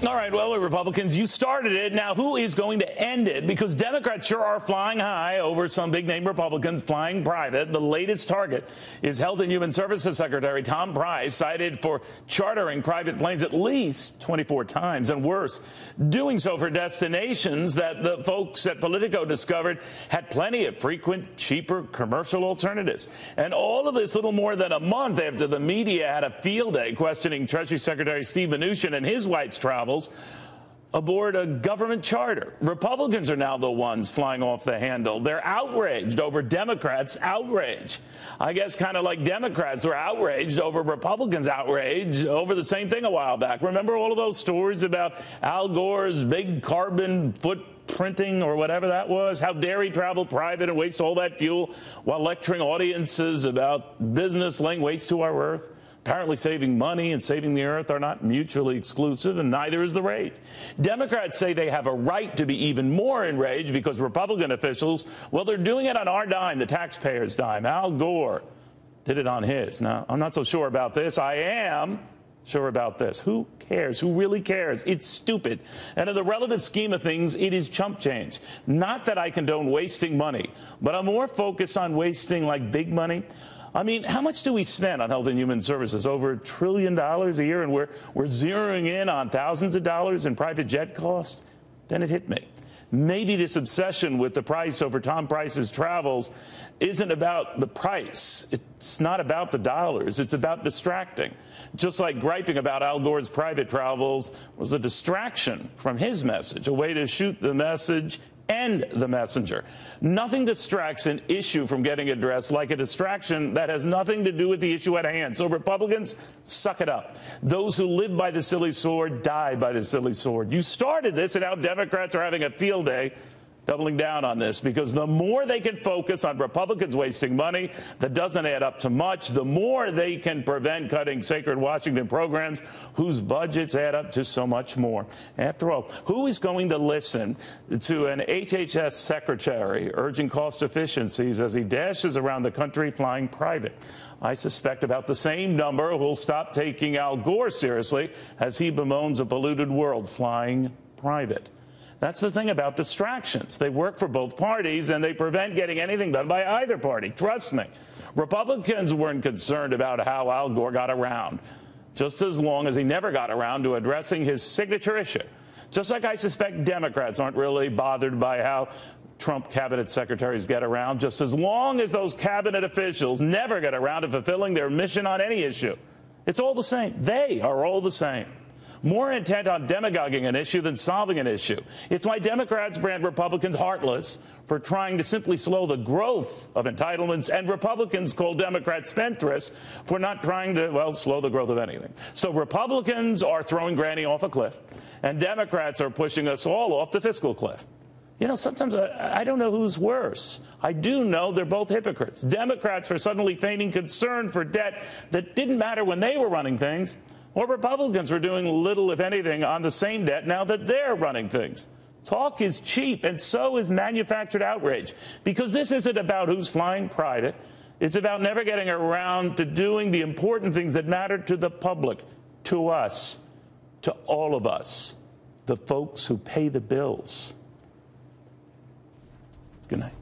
All right, well, Republicans, you started it. Now, who is going to end it? Because Democrats sure are flying high over some big-name Republicans flying private. The latest target is Health and Human Services Secretary Tom Price, cited for chartering private planes at least 24 times, and worse, doing so for destinations that the folks at Politico discovered had plenty of frequent, cheaper commercial alternatives. And all of this little more than a month after the media had a field day questioning Treasury Secretary Steve Mnuchin and his wife's travels aboard a government charter. Republicans are now the ones flying off the handle. They're outraged over Democrats' outrage. I guess kind of like Democrats were outraged over Republicans' outrage over the same thing a while back. Remember all of those stories about Al Gore's big carbon footprinting or whatever that was? How dare he travel private and waste all that fuel while lecturing audiences about business laying waste to our earth? Apparently saving money and saving the earth are not mutually exclusive, and neither is the rage. Democrats say they have a right to be even more enraged because Republican officials, well, they're doing it on our dime, the taxpayers' dime. Al Gore did it on his. Now, I'm not so sure about this. I am sure about this. Who cares? Who really cares? It's stupid. And in the relative scheme of things, it is chump change. Not that I condone wasting money, but I'm more focused on wasting like big money. I mean, how much do we spend on Health and Human Services? Over $1 trillion a year, and we're zeroing in on thousands of dollars in private jet costs? Then it hit me. Maybe this obsession with the price over Tom Price's travels isn't about the price. It's not about the dollars. It's about distracting. Just like griping about Al Gore's private travels was a distraction from his message, a way to shoot the message and the messenger. Nothing distracts an issue from getting addressed like a distraction that has nothing to do with the issue at hand. So Republicans, suck it up. Those who live by the silly sword die by the silly sword. You started this, and now Democrats are having a field day doubling down on this, because the more they can focus on Republicans wasting money that doesn't add up to much, the more they can prevent cutting sacred Washington programs whose budgets add up to so much more. After all, who is going to listen to an HHS secretary urging cost efficiencies as he dashes around the country flying private? I suspect about the same number will stop taking Al Gore seriously as he bemoans a polluted world flying private. That's the thing about distractions. They work for both parties, and they prevent getting anything done by either party. Trust me. Republicans weren't concerned about how Al Gore got around, just as long as he never got around to addressing his signature issue. Just like I suspect Democrats aren't really bothered by how Trump cabinet secretaries get around, just as long as those cabinet officials never get around to fulfilling their mission on any issue. It's all the same. They are all the same. More intent on demagoguing an issue than solving an issue. It's why Democrats brand Republicans heartless for trying to simply slow the growth of entitlements, and Republicans call Democrats spendthrifts for not trying to, well, slow the growth of anything. So Republicans are throwing Granny off a cliff, and Democrats are pushing us all off the fiscal cliff. You know, sometimes I don't know who's worse. I do know they're both hypocrites. Democrats for suddenly feigning concern for debt that didn't matter when they were running things, or Republicans are doing little, if anything, on the same debt now that they're running things. Talk is cheap, and so is manufactured outrage, because this isn't about who's flying private. It's about never getting around to doing the important things that matter to the public, to us, to all of us, the folks who pay the bills. Good night.